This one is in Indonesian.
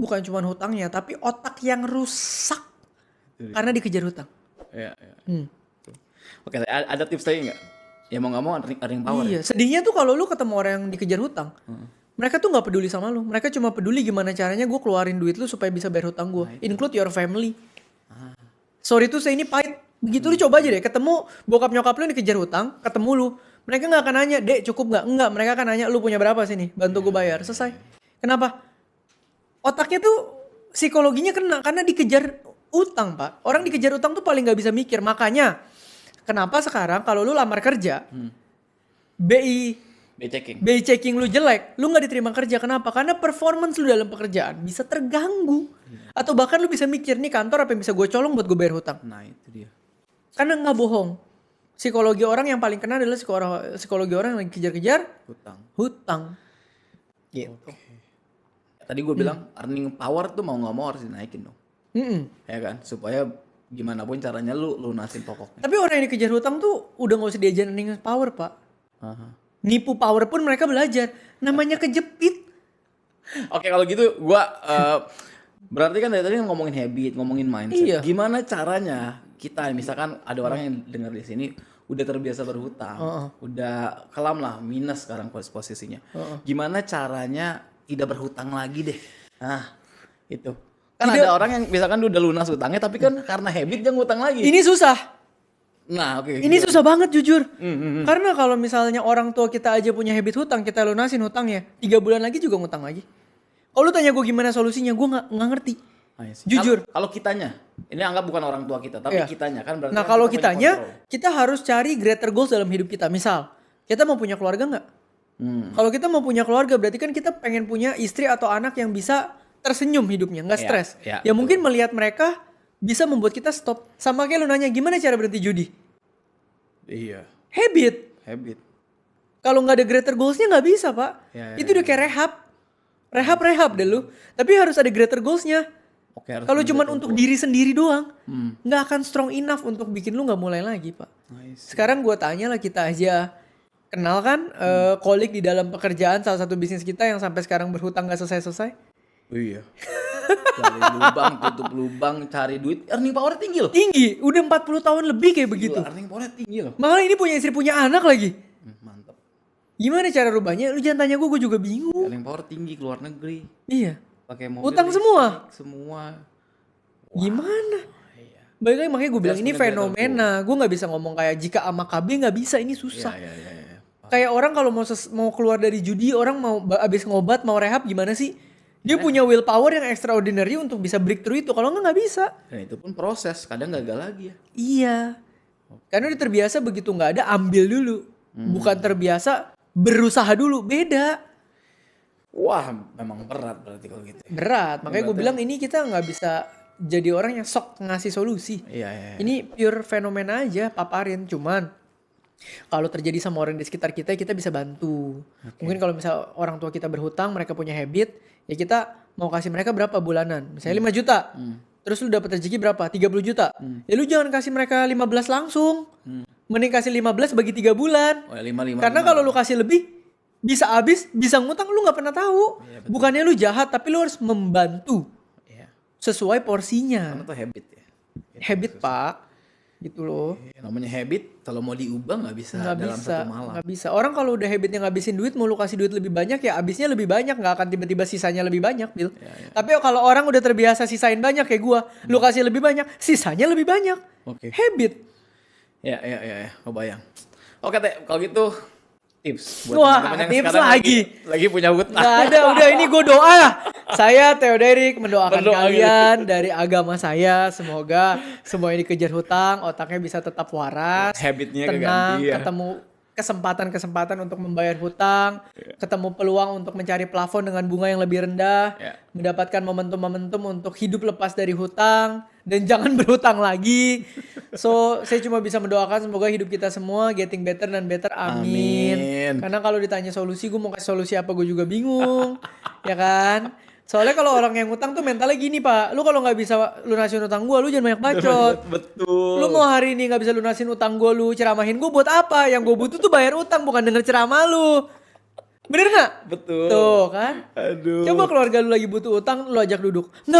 bukan cuma hutangnya, tapi otak yang rusak karena dikejar hutang. Iya. Oke, ada tips lagi nggak? Ya mau nggak mau earning power. Iya, sedihnya tuh kalau lu ketemu orang yang dikejar hutang, mereka tuh nggak peduli sama lu. Mereka cuma peduli gimana caranya gue keluarin duit lu supaya bisa bayar hutang gue. Include your family. Sorry tuh saya ini pahit. Begitu lu coba aja deh, ketemu bokap nyokap lu yang dikejar hutang, ketemu lu. Mereka nggak akan nanya, dek cukup nggak? Enggak, mereka akan nanya lu punya berapa sih nih, bantu gue bayar. Selesai. Kenapa? Otaknya tuh psikologinya kena karena dikejar utang, Pak. Orang dikejar utang tuh paling nggak bisa mikir. Makanya kenapa sekarang kalau lu lamar kerja, BI checking lu jelek, lu nggak diterima kerja. Kenapa? Karena performance lu dalam pekerjaan bisa terganggu. Atau bahkan lu bisa mikir nih kantor apa yang bisa gue colong buat gue bayar hutang. Nah itu dia. Karena nggak bohong. Psikologi orang yang paling kena adalah psikologi orang yang lagi kejar-kejar hutang. Gitu. Tadi gue bilang earning power tuh mau nggak mau harus dinaikin dong. Ya kan? Supaya gimana pun caranya lu lunasin pokoknya. Tapi orang yang dikejar hutang tuh udah gak usah diajarin earning power, Pak. Nipu power pun mereka belajar. Namanya kejepit. Oke, kalau gitu gue berarti kan dari tadi ngomongin habit, ngomongin mindset. Iya. Gimana caranya kita misalkan ada orang yang dengar di sini udah terbiasa berhutang, udah kelam lah minus sekarang posisinya. Gimana caranya tidak berhutang lagi deh? Nah, itu. Kan ada orang yang misalkan udah lunas hutangnya tapi kan karena habit dia ngutang lagi. Ini susah. Nah, oke. Ini susah banget jujur. Karena kalau misalnya orang tua kita aja punya habit hutang, kita lunasin hutangnya, 3 bulan lagi juga ngutang lagi. Kalau lu tanya gue gimana solusinya, gue nggak ngerti. Jujur. Kalau kitanya, ini anggap bukan orang tua kita, tapi kitanya kan berarti. Nah kalau kitanya, kita harus cari greater goals dalam hidup kita. Misal, kita mau punya keluarga nggak? Kalau kita mau punya keluarga, berarti kan kita pengen punya istri atau anak yang bisa tersenyum hidupnya, nggak stres. Ya mungkin melihat mereka bisa membuat kita stop. Sama kayak lu nanya, gimana cara berhenti judi? Iya. Habit. Kalau nggak ada greater goalsnya nggak bisa, Pak. Itu udah kayak rehab deh lu. Tapi harus ada greater goalsnya. Kalau cuma untuk diri sendiri doang, nggak akan strong enough untuk bikin lu nggak mulai lagi, Pak. Sekarang gue tanya lah, kita aja kenal kan kolik di dalam pekerjaan salah satu bisnis kita yang sampai sekarang berhutang nggak selesai-selesai. Oh iya. Cari lubang, tutup lubang, cari duit, earning power tinggi loh. Tinggi, udah 40 tahun lebih kayak begitu. Earning power tinggi loh. Makanya ini punya istri, punya anak lagi. Mantap. Gimana cara rubahnya? Lu jangan tanya gue juga bingung. Earning power tinggi, keluar negeri. Iya. Pakai mobil. Utang semua. Wow. Gimana? Baik lagi makanya gue bilang ini fenomena. Gue nggak bisa ngomong kayak jika sama KB nggak bisa, ini susah. Kayak orang kalau mau keluar dari judi, orang mau abis ngobat mau rehab gimana sih? Dia punya willpower yang extraordinary untuk bisa breakthrough itu. Kalau nggak bisa. Dan itu pun proses, kadang gagal lagi ya. Iya. Karena udah terbiasa begitu nggak ada ambil dulu. Bukan terbiasa berusaha dulu, beda. Wah, memang berat berarti kalau gitu. Berat, makanya gue bilang ini kita nggak bisa jadi orang yang sok ngasih solusi. Iya. Ini pure fenomena aja, paparin. Cuman kalau terjadi sama orang di sekitar kita, kita bisa bantu. Mungkin kalau misal orang tua kita berhutang, mereka punya habit, ya kita mau kasih mereka berapa bulanan. Misalnya 5 juta. Terus lu dapat rezeki berapa? 30 juta. Ya lu jangan kasih mereka 15 langsung. Mending kasih 15 bagi 3 bulan. Oh, ya, 5. Karena kalau lu kasih lebih, bisa habis, bisa ngutang, lu gak pernah tahu. Ya, bukannya lu jahat, tapi lu harus membantu. Sesuai porsinya. Karena itu habit ya. Habit, Pak. Gitu loh. Namanya habit, kalau mau diubah gak bisa dalam satu malam. Gak bisa. Orang kalau udah habitnya ngabisin duit, mau lu kasih duit lebih banyak, ya habisnya lebih banyak. Gak akan tiba-tiba sisanya lebih banyak, Bil. Tapi kalau orang udah terbiasa sisain banyak kayak gua, lu kasih lebih banyak, sisanya lebih banyak. Habit. Ya. Kebayang. Oke, Teh. Kalau gitu tips buat teman-teman yang tips lagi punya hutang. Gak ada, udah ini gue doa. Saya Theoderik mendoakan kalian dari agama saya, semoga semua ini kejar hutang, otaknya bisa tetap waras, habitnya tenang, keganti, ya. Ketemu kesempatan untuk membayar hutang, ketemu peluang untuk mencari plafon dengan bunga yang lebih rendah, mendapatkan momentum-momentum untuk hidup lepas dari hutang dan jangan berhutang lagi. So, saya cuma bisa mendoakan semoga hidup kita semua getting better dan better. Amin. Karena kalau ditanya solusi, gue mau kasih solusi apa gue juga bingung. Ya kan? Soalnya kalau orang yang ngutang tuh mentalnya gini, Pak. Lu kalau gak bisa lunasin utang gue, lu jangan banyak bacot. Betul. Lu mau hari ini gak bisa lunasin utang gue, lu ceramahin gue buat apa? Yang gue butuh tuh bayar utang, bukan denger ceramah lu. Bener nggak? Betul. Tuh kan. Aduh. Coba keluarga lu lagi butuh utang, lu ajak duduk. Nggak